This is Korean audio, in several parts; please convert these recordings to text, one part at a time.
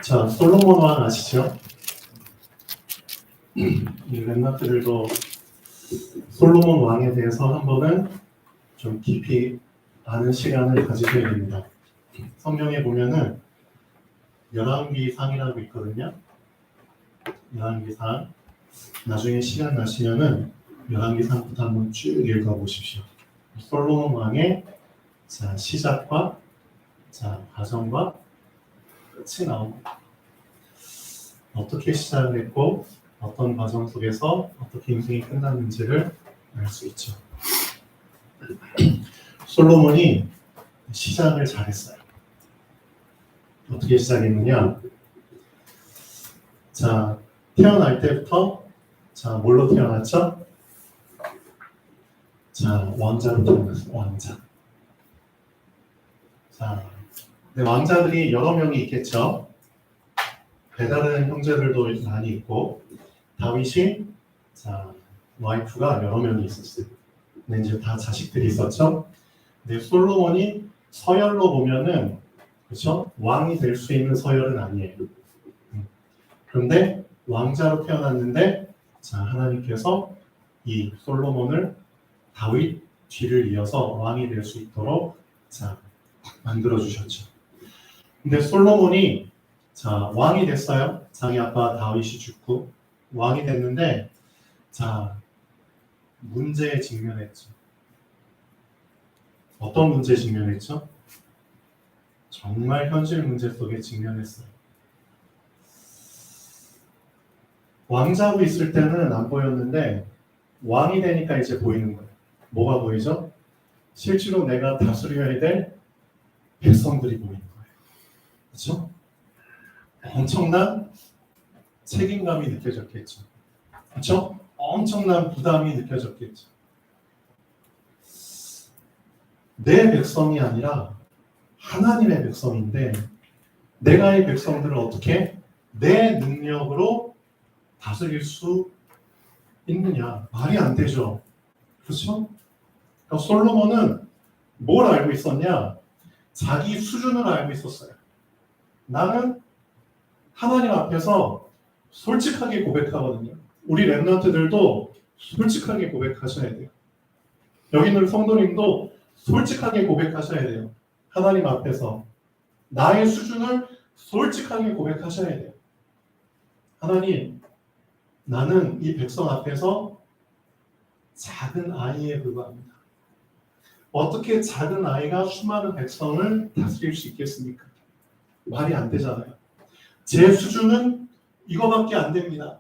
자, 솔로몬 왕 아시죠? 이 랩런트들도 솔로몬 왕에 대해서 한 번은 좀 깊이 아는 시간을 가지셔야 됩니다. 성경에 보면은 열왕기상이라고 있거든요. 열왕기상. 나중에 시간 나시면은 열왕기상부터 한번 쭉 읽어보십시오. 솔로몬 왕의 시작과 과정과 끝이 나옵니다. 어떻게 시작을 했고 어떤 과정 속에서 어떻게 인생이 끝났는지를 알 수 있죠. 솔로몬이 시작을 잘했어요. 어떻게 시작했느냐? 태어날 때부터 뭘로 태어났죠? 왕자로 태어났어요. 왕자. 왕자들이 여러 명이 있겠죠. 배다른 형제들도 많이 있고 다윗이 와이프가 여러 명이 있었어요. 근데 이제 다 자식들이 있었죠. 근데 솔로몬이 서열로 보면은 그렇죠? 왕이 될 수 있는 서열은 아니에요. 그런데 왕자로 태어났는데 하나님께서 이 솔로몬을 다윗 뒤를 이어서 왕이 될 수 있도록 만들어 주셨죠. 근데 솔로몬이 왕이 됐어요. 자기 아빠 다윗이 죽고 왕이 됐는데 문제에 직면했죠. 어떤 문제에 직면했죠? 정말 현실 문제 속에 직면했어요. 왕자고 있을 때는 안 보였는데 왕이 되니까 이제 보이는 거예요. 뭐가 보이죠? 실제로 내가 다스려야 될 백성들이 보이는 거예요. 그렇죠? 엄청난 책임감이 느껴졌겠죠. 그렇죠? 엄청난 부담이 느껴졌겠죠. 내 백성이 아니라 하나님의 백성인데 내가 이 백성들을 어떻게 내 능력으로 다스릴 수 있느냐? 말이 안 되죠. 그렇죠? 그러니까 솔로몬은 뭘 알고 있었냐? 자기 수준을 알고 있었어요. 나는 하나님 앞에서 솔직하게 고백하거든요. 우리 랩런트들도 솔직하게 고백하셔야 돼요. 여기 있는 성도님도 솔직하게 고백하셔야 돼요. 하나님 앞에서 나의 수준을 솔직하게 고백하셔야 돼요. 하나님, 나는 이 백성 앞에서 작은 아이에 불과합니다. 어떻게 작은 아이가 수많은 백성을 다스릴 수 있겠습니까? 말이 안 되잖아요. 제 수준은 이거밖에 안 됩니다.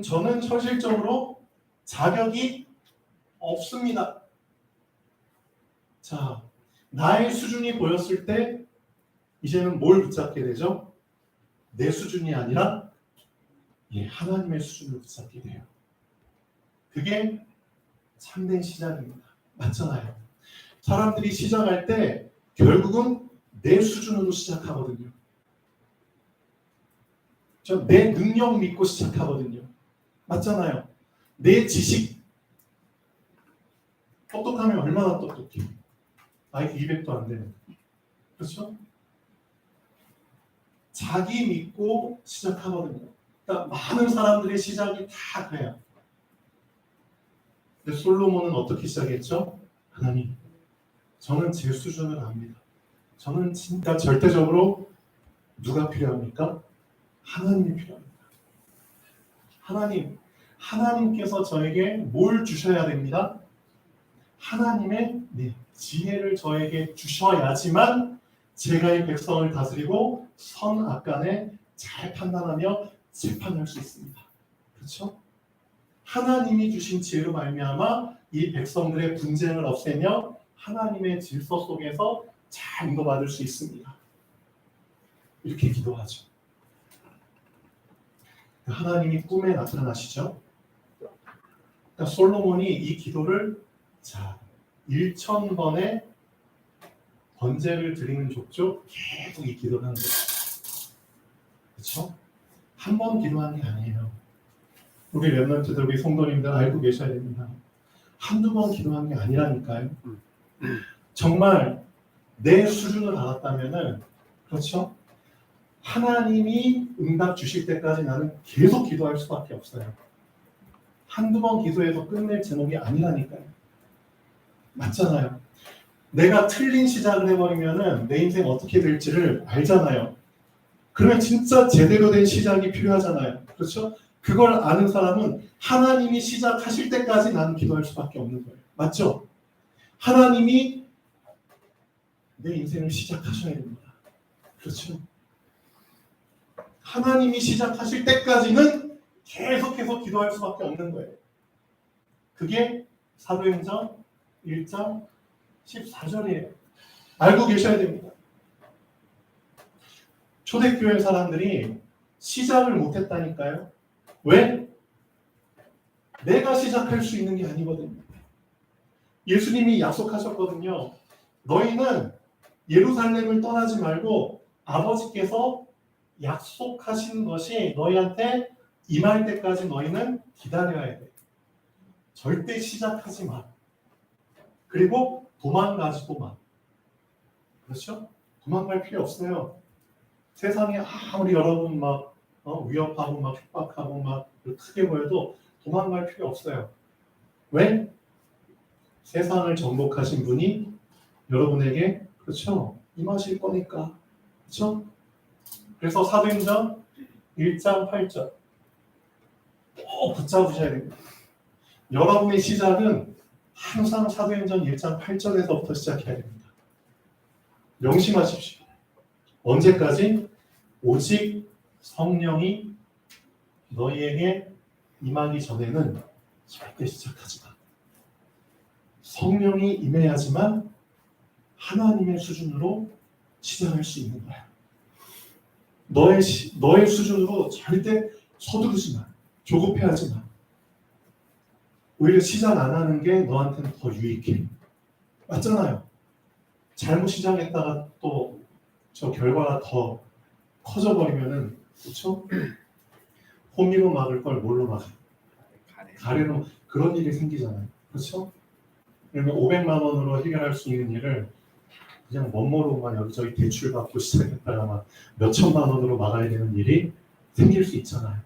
저는 현실적으로 자격이 없습니다. 나의 수준이 보였을 때 이제는 뭘 붙잡게 되죠? 내 수준이 아니라 하나님의 수준을 붙잡게 돼요. 그게 참된 시작입니다. 맞잖아요. 사람들이 시작할 때 결국은 내 수준으로 시작하거든요. 내 능력 믿고 시작하거든요. 맞잖아요. 내 지식. 똑똑하면 얼마나 똑똑해. IQ 200도 안 되는. 그렇죠? 자기 믿고 시작하거든요. 그러니까 많은 사람들의 시작이 다 그래요. 근데 솔로몬은 어떻게 시작했죠? 하나님, 저는 제 수준을 압니다. 저는 진짜 절대적으로 누가 필요합니까? 하나님이 필요합니다. 하나님께서 저에게 뭘 주셔야 됩니다? 하나님의 지혜를 저에게 주셔야지만 제가 이 백성을 다스리고 선악간에 잘 판단하며 재판할 수 있습니다. 그렇죠? 하나님이 주신 지혜로 말미암아 이 백성들의 분쟁을 없애며 하나님의 질서 속에서 잘 인도받을 수 있습니다. 이렇게 기도하죠. 하나님이 꿈에 나타나시죠. 그러니까 솔로몬이 이 기도를 1000번의 번제를 드리는 족족 계속 이 기도를 하는 거예요. 그렇죠? 한 번 기도한 게 아니에요. 우리 렘넌트들, 우리 성도님들 알고 계셔야 됩니다. 한두 번 기도한 게 아니라니까요. 정말 내 수준을 알았다면은, 그렇죠? 하나님이 응답 주실 때까지 나는 계속 기도할 수밖에 없어요. 한두 번 기도해서 끝낼 제목이 아니라니까요. 맞잖아요. 내가 틀린 시작을 해버리면은 내 인생 어떻게 될지를 알잖아요. 그러면 진짜 제대로 된 시작이 필요하잖아요. 그렇죠? 그걸 아는 사람은 하나님이 시작하실 때까지 나는 기도할 수밖에 없는 거예요. 맞죠? 하나님이 내 인생을 시작하셔야 됩니다. 그렇죠? 하나님이 시작하실 때까지는 계속해서 기도할 수밖에 없는 거예요. 그게 사도행전 1장 14절이에요. 알고 계셔야 됩니다. 초대교회 사람들이 시작을 못했다니까요. 왜? 내가 시작할 수 있는 게 아니거든요. 예수님이 약속하셨거든요. 너희는 예루살렘을 떠나지 말고 아버지께서 약속하신 것이 너희한테 임할 때까지 너희는 기다려야 돼. 절대 시작하지 마. 그리고 도망가지도 마. 그렇죠? 도망갈 필요 없어요. 세상에 아무리 여러분 막 위협하고 막 협박하고 막 크게 보여도 도망갈 필요 없어요. 왜? 세상을 정복하신 분이 여러분에게, 그렇죠? 임하실 거니까. 그렇죠? 그래서 사도행전 1장 8절 꼭 붙잡으셔야 됩니다. 여러분의 시작은 항상 사도행전 1장 8절에서부터 시작해야 됩니다. 명심하십시오. 언제까지? 오직 성령이 너희에게 임하기 전에는 절대 시작하지 마. 성령이 임해야지만 하나님의 수준으로 시작할 수 있는 거야. 너의 수준으로 절대 서두르지 마. 조급해하지 마. 오히려 시작 안 하는 게 너한테는 더 유익해. 맞잖아요. 잘못 시작했다가 또 저 결과가 더 커져버리면은, 그렇죠? 호미로 막을 걸 뭘로 막아요? 가래로. 그런 일이 생기잖아요. 그렇죠? 그러면 500만 원으로 해결할 수 있는 일을 그냥 멋모로만 여기저기 대출받고 시작했다가 막 몇천만 원으로 막아야 되는 일이 생길 수 있잖아요.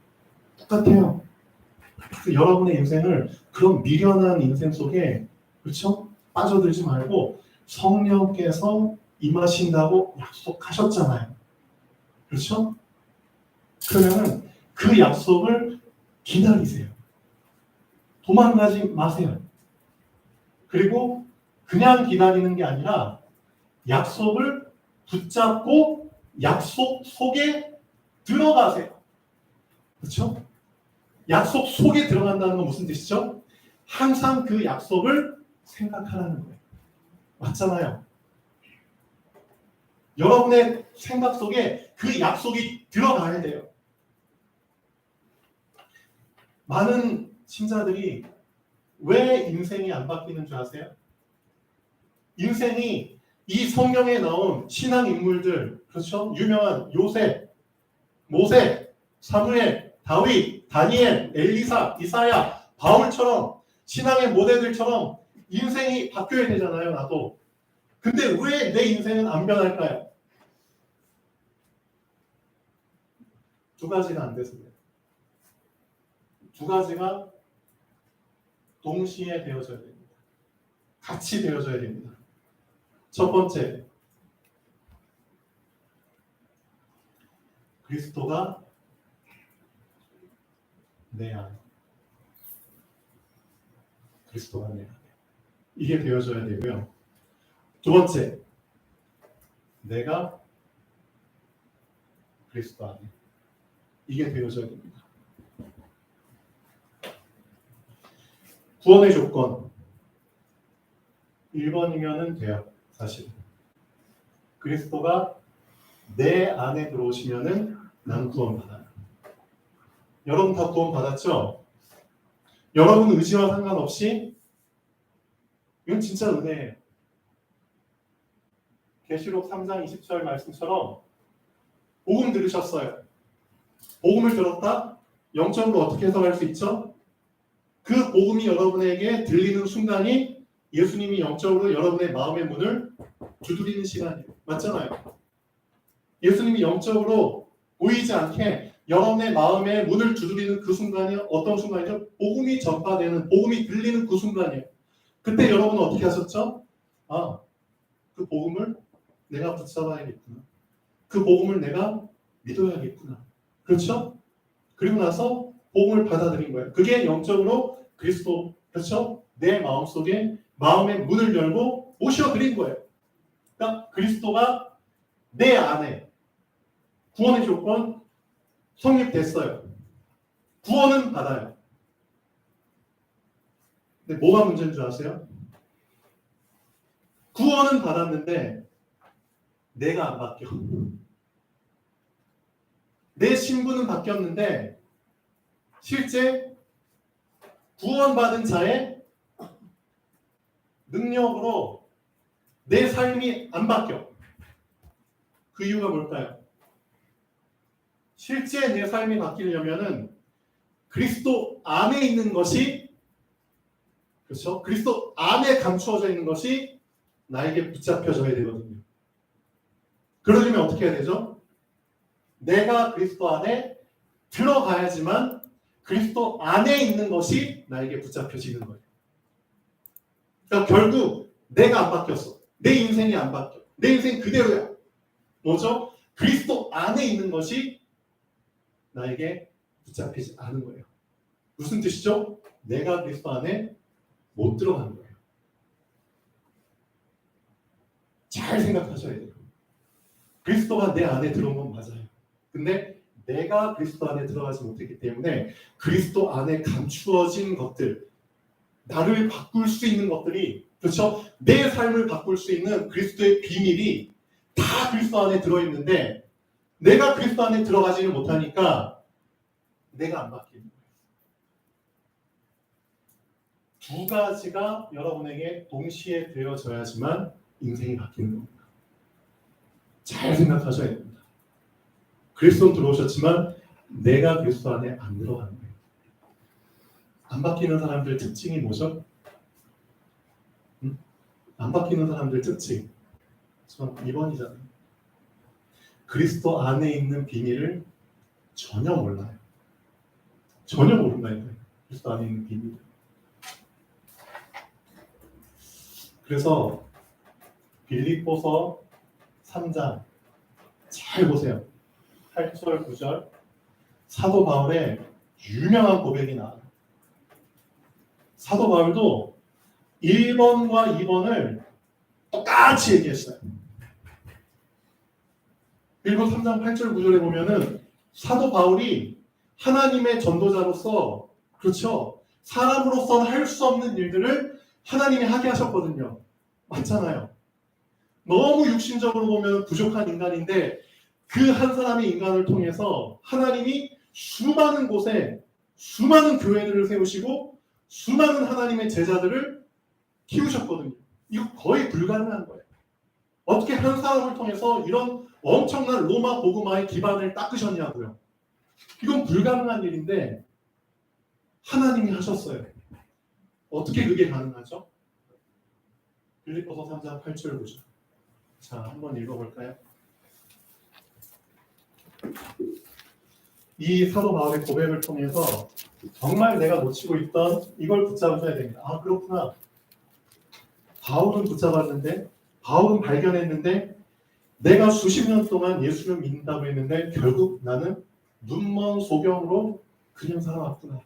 똑같아요. 여러분의 인생을 그런 미련한 인생 속에, 그렇죠? 빠져들지 말고 성령께서 임하신다고 약속하셨잖아요. 그렇죠? 그러면 그 약속을 기다리세요. 도망가지 마세요. 그리고 그냥 기다리는 게 아니라 약속을 붙잡고 약속 속에 들어가세요. 그렇죠? 약속 속에 들어간다는 건 무슨 뜻이죠? 항상 그 약속을 생각하라는 거예요. 맞잖아요. 여러분의 생각 속에 그 약속이 들어가야 돼요. 많은 신자들이 왜 인생이 안 바뀌는 줄 아세요? 인생이 이 성경에 나온 신앙 인물들, 그렇죠? 유명한 요셉, 모세, 사무엘, 다윗, 다니엘, 엘리사, 이사야, 바울처럼 신앙의 모델들처럼 인생이 바뀌어야 되잖아요. 나도. 근데 왜 내 인생은 안 변할까요? 두 가지가 안 돼서 그래요. 두 가지가 동시에 되어져야 됩니다. 같이 되어져야 됩니다. 첫 번째, 그리스도가 내 안에. 그리스도가 내 안에. 이게 되어져야 되고요. 두 번째, 내가 그리스도 안에. 이게 되어져야 됩니다. 구원의 조건 1번이면은 돼요. 사실 그리스도가 내 안에 들어오시면은 난 구원받아요. 여러분 다 구원 받았죠? 여러분 의지와 상관없이 이건 진짜 은혜예요. 계시록 3장 20절 말씀처럼 복음 들으셨어요. 복음을 들었다? 영적으로 어떻게 해석할 수 있죠? 그 복음이 여러분에게 들리는 순간이 예수님이 영적으로 여러분의 마음의 문을 두드리는 시간이에요. 맞잖아요. 예수님이 영적으로 보이지 않게 여러분의 마음의 문을 두드리는 그 순간이 어떤 순간이죠? 복음이 전파되는, 복음이 들리는 그 순간이에요. 그때 여러분은 어떻게 하셨죠? 아, 그 복음을 내가 붙잡아야겠구나. 그 복음을 내가 믿어야겠구나. 그렇죠? 그리고 나서 복음을 받아들인 거예요. 그게 영적으로 그리스도, 그렇죠? 내 마음속에 마음의 문을 열고 모셔드린 거예요. 그러니까 그리스도가 내 안에 구원의 조건 성립됐어요. 구원은 받아요. 근데 뭐가 문제인 줄 아세요? 구원은 받았는데 내가 안 바뀌어. 내 신분은 바뀌었는데 실제 구원받은 자의 능력으로 내 삶이 안 바뀌어. 그 이유가 뭘까요? 실제 내 삶이 바뀌려면은 그리스도 안에 있는 것이, 그렇죠? 그리스도 안에 감추어져 있는 것이 나에게 붙잡혀져야 되거든요. 그러려면 어떻게 해야 되죠? 내가 그리스도 안에 들어가야지만 그리스도 안에 있는 것이 나에게 붙잡혀지는 거예요. 그러니까 결국 내가 안 바뀌었어. 내 인생이 안 바뀌어. 내 인생 그대로야. 뭐죠? 그리스도 안에 있는 것이 나에게 붙잡히지 않은 거예요. 무슨 뜻이죠? 내가 그리스도 안에 못 들어가는 거예요. 잘 생각하셔야 돼요. 그리스도가 내 안에 들어온 건 맞아요. 근데 내가 그리스도 안에 들어가지 못했기 때문에 그리스도 안에 감추어진 것들, 나를 바꿀 수 있는 것들이, 그렇죠? 내 삶을 바꿀 수 있는 그리스도의 비밀이 다 그리스도 안에 들어있는데 내가 그리스도 안에 들어가지를 못하니까 내가 안 바뀌는 거예요. 두 가지가 여러분에게 동시에 되어져야지만 인생이 바뀌는 겁니다. 잘 생각하셔야 됩니다. 그리스도는 들어오셨지만 내가 그리스도 안에 안 들어가는 거예요. 안 바뀌는 사람들 특징이 뭐죠? 안 바뀌는 사람들 특징. 전 2번이잖아요. 그리스도 안에 있는 비밀을 전혀 몰라요. 전혀 모른다니까요. 그리스도 안에 있는 비밀을. 그래서 빌립보서 3장 잘 보세요. 8절, 9절 사도 바울의 유명한 고백이 나와요. 사도 바울도 1번과 2번을 똑같이 얘기했어요. 빌립보 3장 8절, 9절에 보면은 사도 바울이 하나님의 전도자로서, 그렇죠? 사람으로서는 할 수 없는 일들을 하나님이 하게 하셨거든요. 맞잖아요. 너무 육신적으로 보면 부족한 인간인데 그 한 사람의 인간을 통해서 하나님이 수많은 곳에 수많은 교회들을 세우시고 수많은 하나님의 제자들을 키우셨거든요. 이거 거의 불가능한 거예요. 어떻게 한 사람을 통해서 이런 엄청난 로마 복음화의 기반을 닦으셨냐고요. 이건 불가능한 일인데 하나님이 하셨어요. 어떻게 그게 가능하죠? 빌립보서 3장 8절 9절. 자, 한번 읽어볼까요? 이 사도 바울의 고백을 통해서 정말 내가 놓치고 있던 이걸 붙잡아야 됩니다. 아, 그렇구나. 바울은 붙잡았는데, 바울은 발견했는데, 내가 수십 년 동안 예수를 믿는다고 했는데 결국 나는 눈먼 소경으로 그냥 살아왔구나.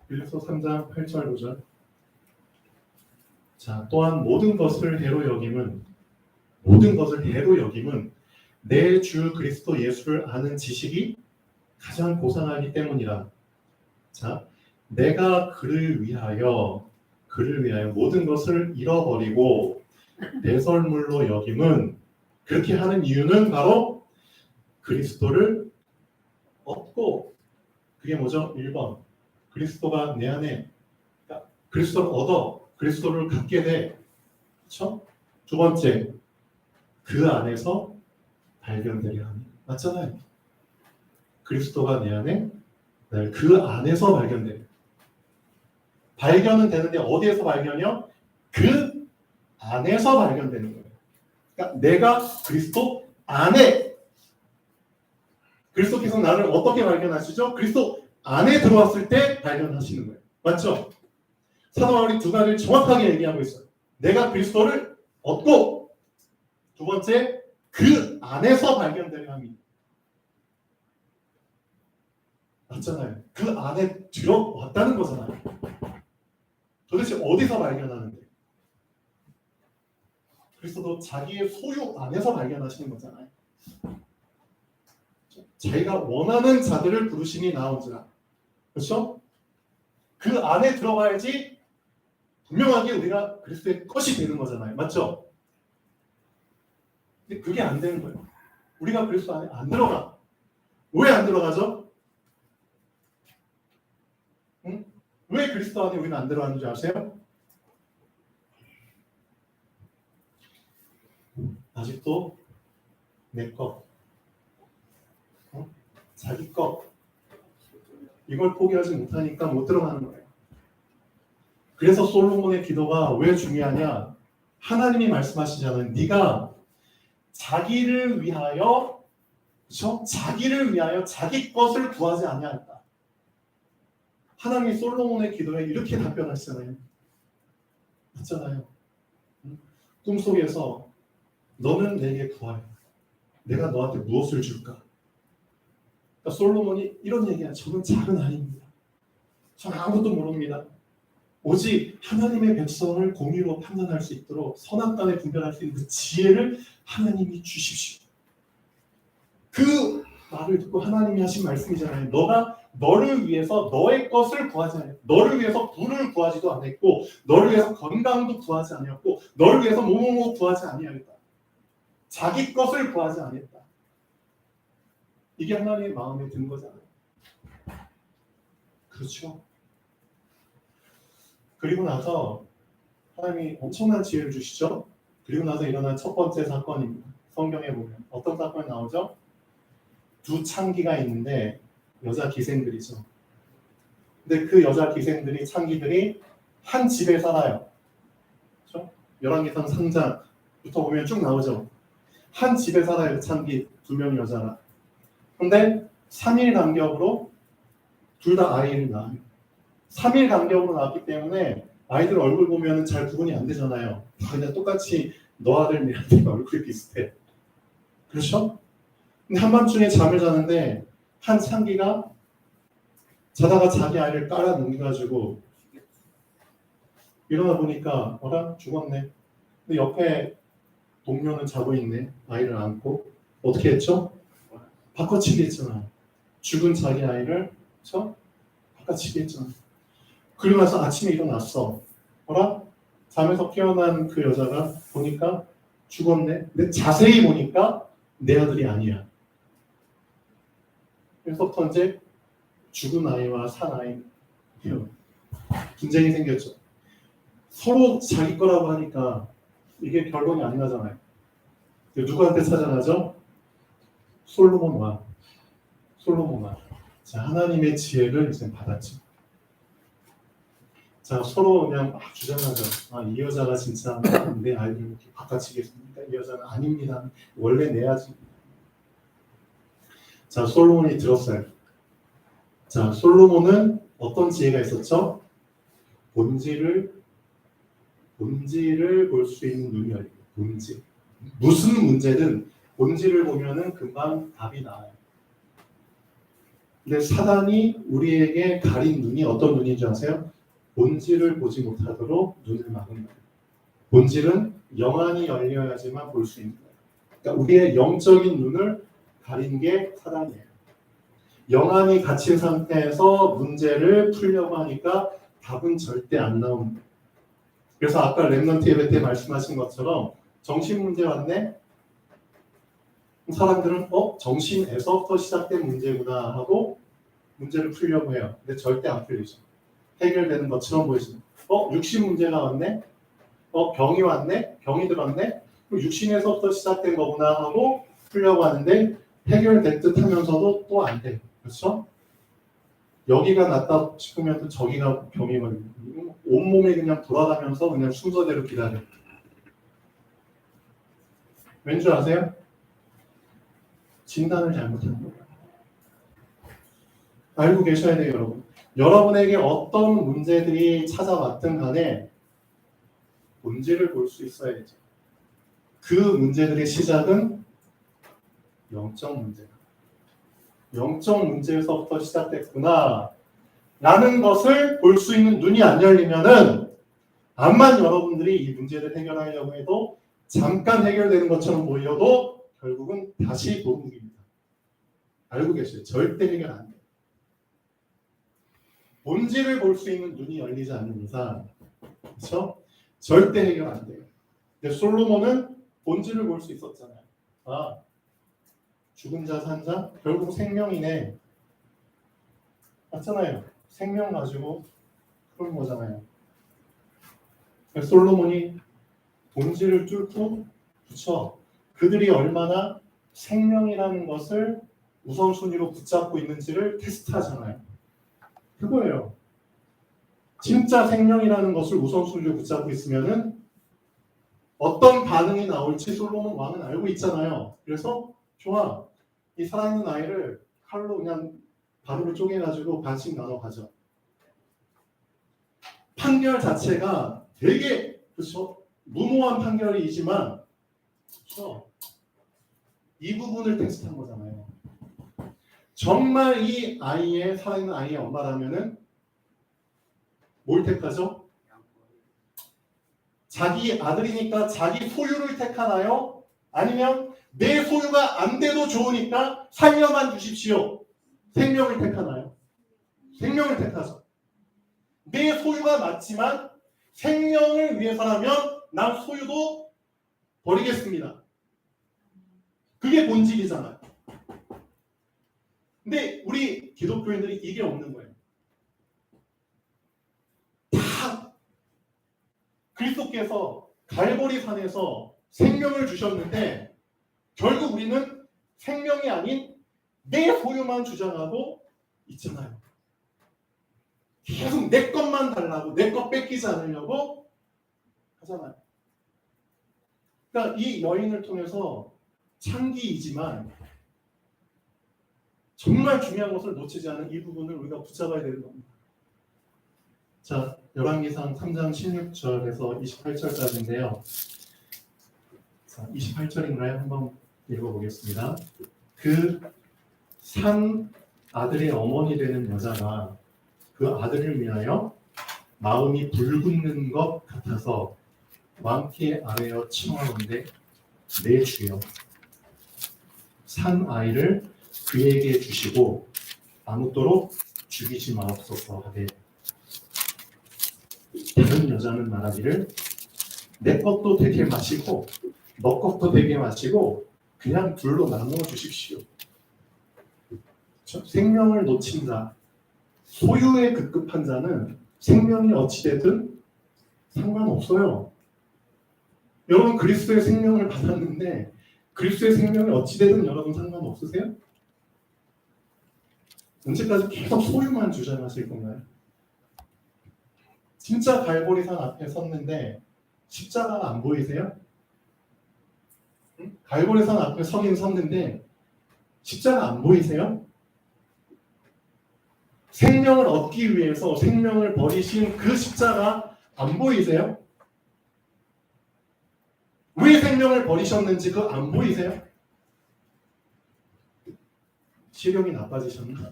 빌립보서 3장 8절 9절. 자, 또한 모든 것을 해로 여김은 내 주 그리스도 예수를 아는 지식이 가장 고상하기 때문이라. 자, 내가 그를 위하여 모든 것을 잃어버리고 배설물로 여김은, 그렇게 하는 이유는 바로 그리스도를 얻고 그게 뭐죠? 1번 그리스도가 내 안에, 그러니까 그리스도를 얻어 그리스도를 갖게 돼. 그렇죠? 두 번째 그 안에서 발견되려 하니. 맞잖아요. 그리스도가 내 안에, 그 안에서 발견돼. 발견은 되는데 어디에서 발견이요? 그 안에서 발견되는 거예요. 그러니까 내가 그리스도 안에, 그리스도께서 나를 어떻게 발견하시죠? 그리스도 안에 들어왔을 때 발견하시는 거예요. 맞죠? 사도 바울이 두 가지를 정확하게 얘기하고 있어요. 내가 그리스도를 얻고, 두 번째 그 안에서 발견되려 합니다. 맞잖아요. 그 안에 들어왔다는 거잖아요. 도대체 어디서 발견하는데? 그리스도도 자기의 소유 안에서 발견하시는 거잖아요. 자기가 원하는 자들을 부르시니 나온지라. 그렇죠? 그 안에 들어가야지 분명하게 우리가 그리스도의 것이 되는 거잖아요. 맞죠? 근데 그게 안 되는 거예요. 우리가 그리스도 안에 안 들어가. 왜 안 들어가죠? 응? 왜 그리스도 안에 우리는 안 들어가는지 아세요? 아직도 내 것, 자기 것, 이걸 포기하지 못하니까 못 들어가는 거예요. 그래서 솔로몬의 기도가 왜 중요하냐? 하나님이 말씀하시잖아요. 네가 자기를 위하여, 그렇죠? 자기를 위하여 자기 것을 구하지 아니하였다. 하나님이 솔로몬의 기도에 이렇게 답변하시잖아요. 맞잖아요. 꿈속에서 너는 내게 구하여. 내가 너한테 무엇을 줄까? 그러니까 솔로몬이 이런 얘기야. 저는 작은 아이입니다. 저는 아무것도 모릅니다. 오직 하나님의 백성을 공의로 판단할 수 있도록 선악간에 분별할 수 있는 그 지혜를 하나님이 주십시오. 그 말을 듣고 하나님이 하신 말씀이잖아요. 너가 너를 위해서 너의 것을 구하지 않았고, 너를 위해서 부를 구하지도 않았고, 너를 위해서 건강도 구하지 않았고, 너를 위해서 뭐뭐뭐 구하지 아니하였다. 자기 것을 구하지 않았다. 이게 하나님의 마음에 든 거잖아요. 그렇죠? 그리고 나서 하나님이 엄청난 지혜를 주시죠. 그리고 나서 일어난 첫 번째 사건입니다. 성경에 보면 어떤 사건이 나오죠? 두 창기가 있는데 여자 기생들이죠. 근데 그 여자 기생들이, 창기들이 한 집에 살아요. 그렇죠? 열왕기상 3장부터 보면 쭉 나오죠. 한 집에 살아요. 그 창기 두 명 여자가. 근데 3일 간격으로 둘 다 아이를 낳아요. 3일 간격으로 낳았기 때문에 아이들 얼굴 보면 잘 구분이 안 되잖아요. 그냥 똑같이 너 아들 내 아들 얼굴이 비슷해. 그렇죠? 근데 한밤중에 잠을 자는데 한 창기가 자다가 자기 아이를 깔아 넘겨가지고 일어나 보니까 죽었네. 근데 옆에 동료는 자고 있네. 아이를 안고. 어떻게 했죠? 바꿔치기 했잖아. 죽은 자기 아이를 바꿔치기 했잖아. 그리고 나서 아침에 일어났어. 잠에서 깨어난 그 여자가 보니까 죽었네. 근데 자세히 보니까 내 아들이 아니야. 그래서부터 이제 죽은 아이와 산 아이 분쟁이 생겼죠. 서로 자기 거라고 하니까 이게 결론이 안 나잖아요. 누구한테 찾아가죠? 솔로몬 왕. 자, 하나님의 지혜를 이제 받았죠. 자, 서로 그냥 막 주장하죠. 이 여자가 진짜 내 아이를 이렇게 바꿔치겠습니까? 이 여자는 아닙니다. 원래 내 아들입니다. 자, 솔로몬이 들었어요. 자, 솔로몬은 어떤 지혜가 있었죠? 본질을 볼 수 있는 눈이 열려요. 본질. 무슨 문제든 본질을 보면은 금방 답이 나와요. 근데 사단이 우리에게 가린 눈이 어떤 눈인지 아세요? 본질을 보지 못하도록 눈을 막은 거예요. 본질은 영안이 열려야지만 볼 수 있는 거예요. 그러니까 우리의 영적인 눈을 가린 게 사단이에요. 영안이 갇힌 상태에서 문제를 풀려고 하니까 답은 절대 안 나오는 거예요. 그래서 아까 렘넌트 예배 때 말씀하신 것처럼 정신 문제 왔네? 사람들은 정신에서부터 시작된 문제구나 하고 문제를 풀려고 해요. 근데 절대 안 풀리죠. 해결되는 것처럼 보이죠. 육신 문제가 왔네? 병이 왔네? 병이 들었네? 육신에서부터 시작된 거구나 하고 풀려고 하는데 해결될 듯 하면서도 또 안 돼. 그렇죠? 여기가 낫다 싶으면 또 저기가 병이 걸리고 온몸에 그냥 돌아가면서 그냥 순서대로 기다려. 왠 줄 아세요? 진단을 잘못한 거예요. 알고 계셔야 돼요, 여러분. 여러분에게 어떤 문제들이 찾아왔든 간에 본질을 볼 수 있어야죠. 그 문제들의 시작은 영적 문제다. 영적 문제에서부터 시작됐구나 라는 것을 볼 수 있는 눈이 안 열리면은 암만 여러분들이 이 문제를 해결하려고 해도 잠깐 해결되는 것처럼 보여도 결국은 다시 도루묵입니다. 알고 계시죠? 절대 해결 안 돼요. 본질을 볼 수 있는 눈이 열리지 않는 이상, 그렇죠? 절대 해결 안 돼요. 근데 솔로몬은 본질을 볼 수 있었잖아요. 죽은 자 산 자 결국 생명이네. 맞잖아요. 생명 가지고 그런 거잖아요. 솔로몬이 본질을 뚫고, 그렇죠? 그들이 얼마나 생명이라는 것을 우선순위로 붙잡고 있는지를 테스트하잖아요. 그거예요. 진짜 생명이라는 것을 우선순위로 붙잡고 있으면은 어떤 반응이 나올지 솔로몬 왕은 알고 있잖아요. 그래서 좋아. 이 살아있는 아이를 칼로 그냥 반으로 쪼개가지고 반씩 나눠 가져. 판결 자체가 되게, 그렇죠? 무모한 판결이지만, 그렇죠? 이 부분을 테스트한 거잖아요. 정말 이 아이의, 살아있는 아이의 엄마라면은 뭘 택하죠? 자기 아들이니까 자기 소유를 택하나요? 아니면 내 소유가 안 돼도 좋으니까 살려만 주십시오. 생명을 택하나요? 생명을 택하죠. 내 소유가 맞지만 생명을 위해서라면 난 소유도 버리겠습니다. 그게 본질이잖아요. 근데 우리 기독교인들이 이게 없는 거예요. 다 그리스도께서 갈보리 산에서 생명을 주셨는데 결국 우리는 생명이 아닌 내 소유만 주장하고 있잖아요. 계속 내 것만 달라고, 내 것 뺏기지 않으려고 하잖아요. 그러니까 이 여인을 통해서 창기이지만 정말 중요한 것을 놓치지 않은 이 부분을 우리가 붙잡아야 되는 겁니다. 자, 열왕기상 3장 16절에서 28절까지인데요. 자, 28절인가요? 한번 읽어보겠습니다. 그 산 아들의 어머니 되는 여자가 그 아들을 위하여 마음이 불붙는 것 같아서 왕께 아뢰어 청하건대 내 주여 산 아이를 그에게 주시고 아무쪼록 죽이지 마옵소서 하되 다른 여자는 말하기를 내 것도 되게 마시고 너 것도 되게 마시고 그냥 둘로 나누어 주십시오. 생명을 놓친 자, 소유에 급급한 자는 생명이 어찌되든 상관없어요. 여러분 그리스도의 생명을 받았는데 그리스도의 생명이 어찌되든 여러분 상관없으세요? 언제까지 계속 소유만 주장하실 건가요? 진짜 갈보리산 앞에 섰는데 십자가가 안 보이세요? 갈보리산 앞에 서긴 섰는데 십자가 안 보이세요? 생명을 얻기 위해서 생명을 버리신 그 십자가 안 보이세요? 왜 생명을 버리셨는지 그거 안 보이세요? 시력이 나빠지셨나?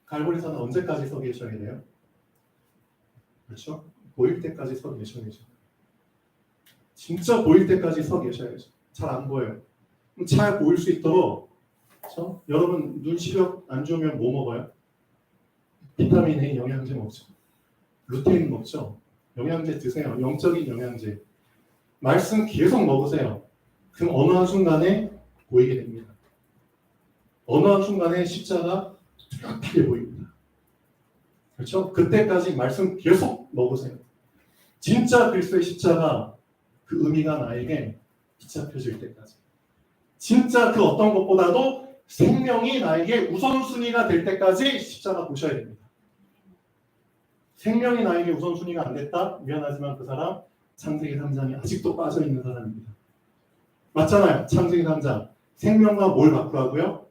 갈보리산은 언제까지 서 계셔야 돼요? 그렇죠? 보일 때까지 서 계셔야죠. 진짜 보일 때까지 서 계셔야죠. 잘 안 보여요. 잘 보일 수 있도록, 그렇죠? 여러분 눈 시력 안 좋으면 뭐 먹어요? 비타민 A 영양제 먹죠. 루테인 먹죠. 영양제 드세요. 영적인 영양제. 말씀 계속 먹으세요. 그럼 어느 한순간에 보이게 됩니다. 어느 한순간에 십자가 뚜렷하게 보입니다. 그렇죠? 그때까지 말씀 계속 먹으세요. 진짜 그리스도의 십자가 그 의미가 나에게 붙잡혀질 때까지. 진짜 그 어떤 것보다도 생명이 나에게 우선순위가 될 때까지 십자가 보셔야 됩니다. 생명이 나에게 우선순위가 안 됐다? 미안하지만 그 사람 창세기 3장에 아직도 빠져있는 사람입니다. 맞잖아요. 창세기 3장. 생명과 뭘 바꾸라고요?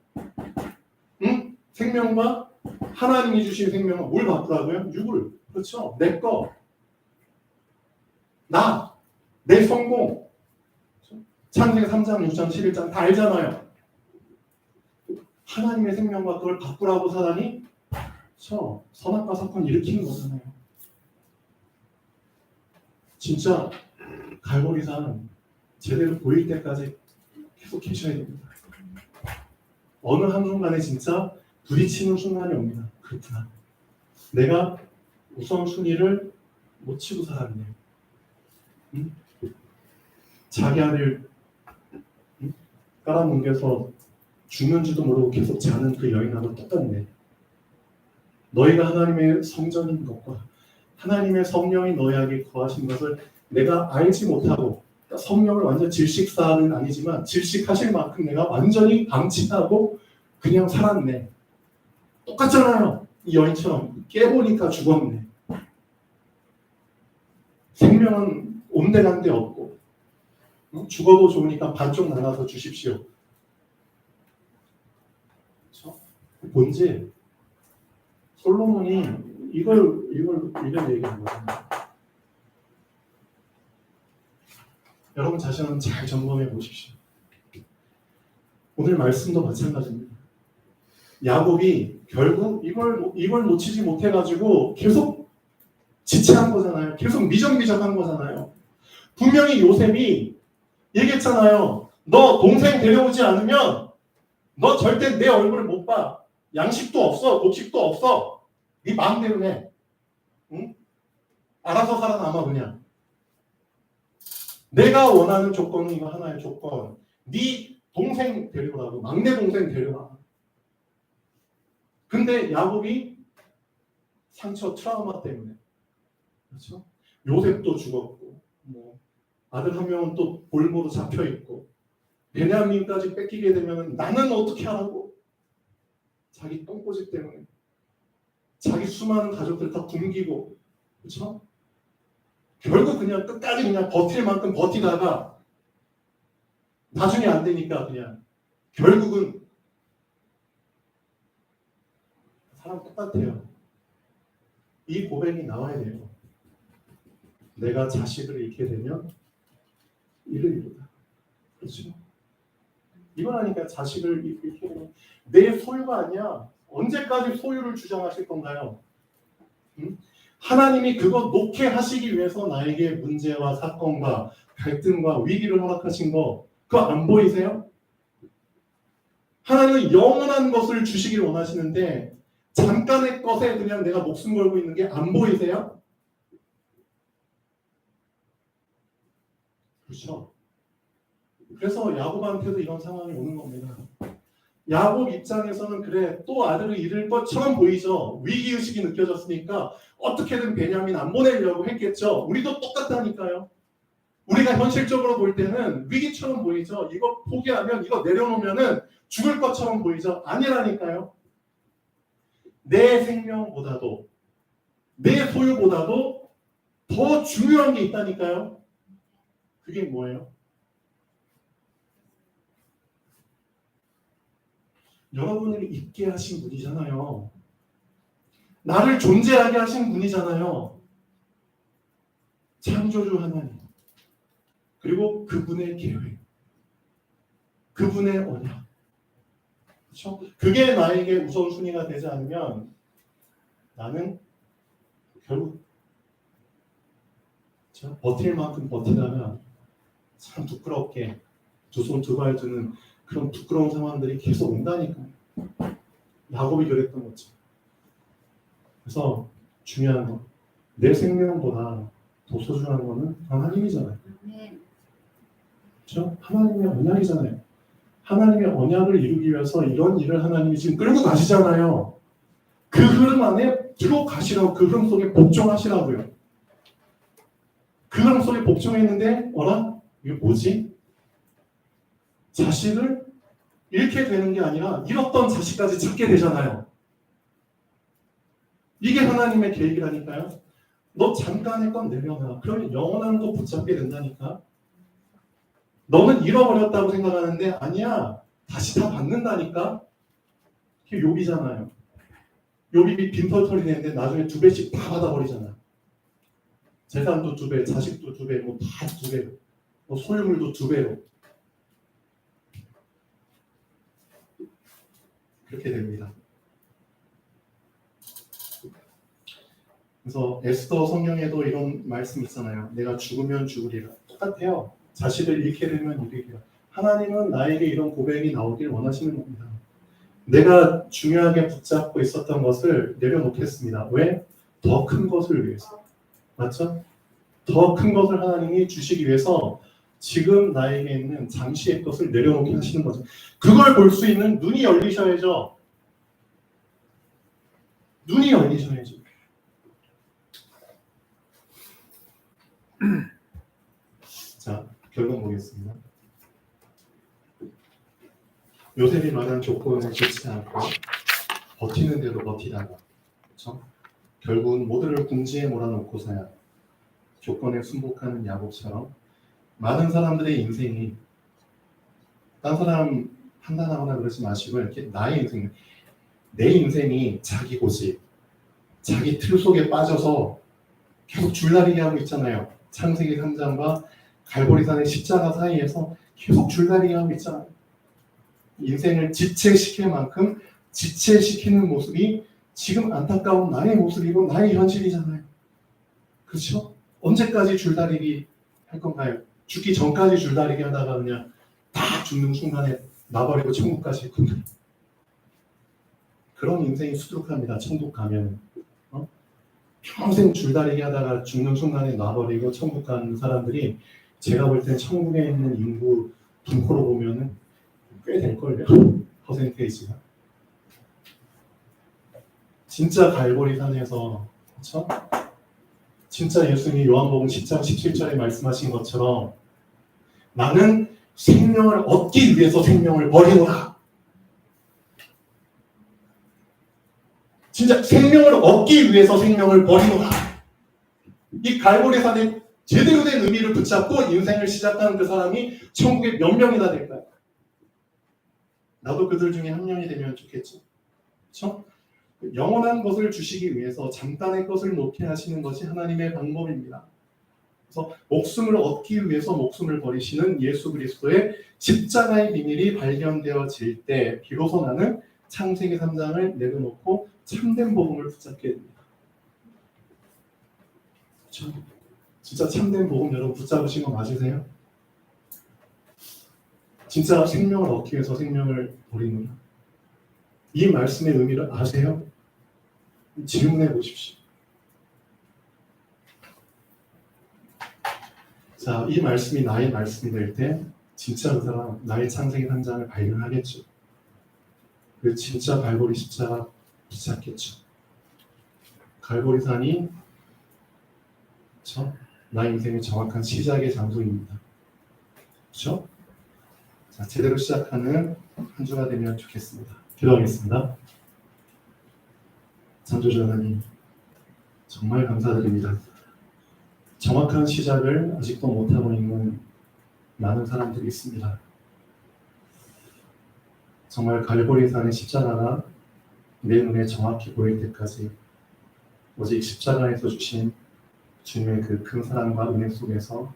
응? 생명과 하나님이 주신 생명과 뭘 바꾸라고요? 육을. 그렇죠. 내 거. 나. 내 성공. 창세기 3장, 6장, 11장 다 알잖아요. 하나님의 생명과 그걸 바꾸라고 사단이 선악과 사건 일으키는 거잖아요. 진짜 갈고리산 제대로 보일 때까지 계속 계셔야 됩니다. 어느 한순간에 진짜 부딪히는 순간이 옵니다. 그렇구나. 내가 우선순위를 못 치고 살았네. 응? 자기 아들 깔아뭉개서 죽는지도 모르고 계속 자는 그 여인하고 똑같네. 너희가 하나님의 성전인 것과 하나님의 성령이 너희에게 거하신 것을 내가 알지 못하고, 성령을 완전 질식사는 아니지만 질식하실 만큼 내가 완전히 방치하고 그냥 살았네. 똑같잖아요. 이 여인처럼 깨보니까 죽었네. 생명은 온데간데 없고, 죽어도 좋으니까 반쪽 나눠서 주십시오. 그렇죠? 본질. 솔로몬이 이런 얘기한 거예요. 여러분 자신 한번 잘 점검해 보십시오. 오늘 말씀도 마찬가지입니다. 야곱이 결국 이걸 놓치지 못해가지고 계속 지체한 거잖아요. 계속 미적미적한 거잖아요. 분명히 요셉이 얘기했잖아요. 너 동생 데려오지 않으면 너 절대 내 얼굴을 못 봐. 양식도 없어. 곡식도 없어. 네 마음대로 해. 응? 알아서 살아남아 그냥. 내가 원하는 조건은 이거 하나의 조건. 네 동생 데려오라고. 막내 동생 데려와. 근데 야곱이 상처 트라우마 때문에, 그렇죠? 요셉도 죽었고, 아들 한 명은 또 볼모로 잡혀 있고, 베냐민까지 뺏기게 되면 나는 어떻게 하라고? 자기 똥꼬집 때문에, 자기 수많은 가족들 다 굶기고, 그렇죠? 결국 그냥 끝까지 그냥 버틸 만큼 버티다가 나중에 안 되니까 그냥 결국은 사람 똑같아요. 이 고백이 나와야 돼요. 내가 자식을 잃게 되면 이를 이루다. 그렇죠? 이걸 하니까 자식을 잃게 되면 내 소유가 아니야. 언제까지 소유를 주장하실 건가요? 응? 하나님이 그거 놓게 하시기 위해서 나에게 문제와 사건과 갈등과 위기를 허락하신 거 그거 안 보이세요? 하나님은 영원한 것을 주시길 원하시는데 잠깐의 것에 그냥 내가 목숨 걸고 있는 게 안 보이세요? 그렇죠? 그래서 야곱한테도 이런 상황이 오는 겁니다. 야곱 입장에서는 그래 또 아들을 잃을 것처럼 보이죠. 위기의식이 느껴졌으니까 어떻게든 베냐민 안 보내려고 했겠죠. 우리도 똑같다니까요. 우리가 현실적으로 볼 때는 위기처럼 보이죠. 이거 포기하면 이거 내려놓으면은 죽을 것처럼 보이죠. 아니라니까요. 내 생명보다도 내 소유보다도 더 중요한 게 있다니까요. 그게 뭐예요? 여러분을 있게 하신 분이잖아요. 나를 존재하게 하신 분이잖아요. 창조주 하나님. 그리고 그분의 계획. 그분의 언약. 그렇죠? 그게 나에게 우선순위가 되지 않으면 나는 결국 버틸 만큼 버티다가 참 부끄럽게 두 손 두 발 드는 그런 부끄러운 상황들이 계속 온다니까요. 야곱이 그랬던 거죠. 그래서 중요한 건 내 생명보다 더 소중한 거는 하나님이잖아요. 그렇죠? 하나님의 언약이잖아요. 하나님의 언약을 이루기 위해서 이런 일을 하나님이 지금 끌고 가시잖아요. 그 흐름 안에 들어가시라고, 그 흐름 속에 복종하시라고요. 그 흐름 속에 복종했는데 이게 뭐지? 자식을 잃게 되는 게 아니라 잃었던 자식까지 찾게 되잖아요. 이게 하나님의 계획이라니까요. 너 잠깐의 건 내려놔. 그러면 영원한 거 붙잡게 된다니까. 너는 잃어버렸다고 생각하는데 아니야. 다시 다 받는다니까. 그게 욥이잖아요. 욥이 빈털털이 되는데 나중에 2배씩 다 받아버리잖아요. 재산도 2배, 자식도 2배, 뭐 다 2배, 뭐 소유물도 2배로. 그렇게 됩니다. 그래서 에스더 성경에도 이런 말씀 있잖아요. 내가 죽으면 죽으리라. 똑같아요. 자식을 잃게 되면 잃으리라. 하나님은 나에게 이런 고백이 나오길 원하시는 겁니다. 내가 중요하게 붙잡고 있었던 것을 내려놓겠습니다. 왜? 더 큰 것을 위해서. 맞죠? 더 큰 것을 하나님이 주시기 위해서 지금 나에게 있는 잠시의 것을 내려놓게 하시는 거죠. 그걸 볼 수 있는 눈이 열리셔야죠. 눈이 열리셔야죠. 자, 결론 보겠습니다. 요셉이 말한 조건을 지키지 않고 버티는 대로 버티다가, 그렇죠? 결국은 모두를 궁지에 몰아놓고서야 조건에 순복하는 야곱처럼 많은 사람들의 인생이, 딴 사람 판단하거나 그러지 마시고 이렇게 나의 인생, 내 인생이 자기 고집, 자기 틀 속에 빠져서 계속 줄다리기 하고 있잖아요. 창세기 3장과 갈보리산의 십자가 사이에서 계속 줄다리기 하고 있잖아요. 인생을 지체시킬 만큼 지체시키는 모습이 지금 안타까운 나의 모습이고 나의 현실이잖아요. 그렇죠? 언제까지 줄다리기 할 건가요? 죽기 전까지 줄다리기 하다가 그냥 다 죽는 순간에 나버리고 천국 가실 건가요? 그런 인생이 수두룩합니다. 천국 가면. 평생 줄다리기 하다가 죽는 순간에 놔버리고 천국 가는 사람들이 제가 볼 땐 천국에 있는 인구 분포로 보면은 꽤 될걸요. 퍼센테이지가. 진짜 갈보리산에서, 그렇죠? 진짜 예수님이 요한복음 10장 17절에 말씀하신 것처럼 나는 생명을 얻기 위해서 생명을 버리노라. 진짜 생명을 얻기 위해서 생명을 버리노라. 이 갈보리산의 제대로 된 의미를 붙잡고 인생을 시작하는 그 사람이 천국에 몇 명이나 될까요? 나도 그들 중에 한 명이 되면 좋겠죠. 그렇죠? 영원한 것을 주시기 위해서 잠깐의 것을 놓게 하시는 것이 하나님의 방법입니다. 그래서 목숨을 얻기 위해서 목숨을 버리시는 예수 그리스도의 십자가의 비밀이 발견되어질 때 비로소 나는 창세기 3장을 내려놓고 참된 복음을 붙잡게 됩니다. 그렇죠? 진짜 참된 복음 여러분 붙잡으신 거 맞으세요? 진짜 생명을 얻기 위해서 생명을 버리는 이 말씀의 의미를 아세요? 질문해 보십시오. 자, 이 말씀이 나의 말씀이 될 때 진짜 그 사람 나의 창세기 3장을 발견하겠죠. 그 진짜 갈보리 십자가 붙잡겠죠. 갈보리산이 나의 인생의 정확한 시작의 장소입니다. 그렇죠? 자, 제대로 시작하는 한 주가 되면 좋겠습니다. 기도하겠습니다. 창조주 하나님, 정말 감사드립니다. 정확한 시작을 아직도 못하고 있는 많은 사람들이 있습니다. 정말 갈보리산의 십자가가 내 눈에 정확히 보일 때까지 오직 십자가에서 주신 주님의 그 큰 사랑과 은혜 속에서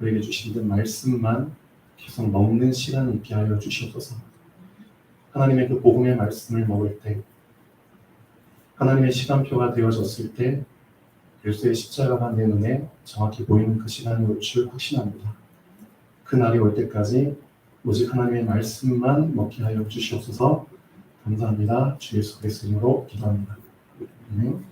우리에게 주신 그 말씀만 계속 먹는 시간이 있게 하여 주시옵소서. 하나님의 그 복음의 말씀을 먹을 때, 하나님의 시간표가 되어졌을 때 그리스도의 십자가가 내 눈에 정확히 보이는 그 시간이 올 줄 확신합니다. 그 날이 올 때까지 오직 하나님의 말씀만 먹게 하여 주시옵소서. 감사합니다. 주 예수 그리스도 이름으로 기도합니다. 아멘.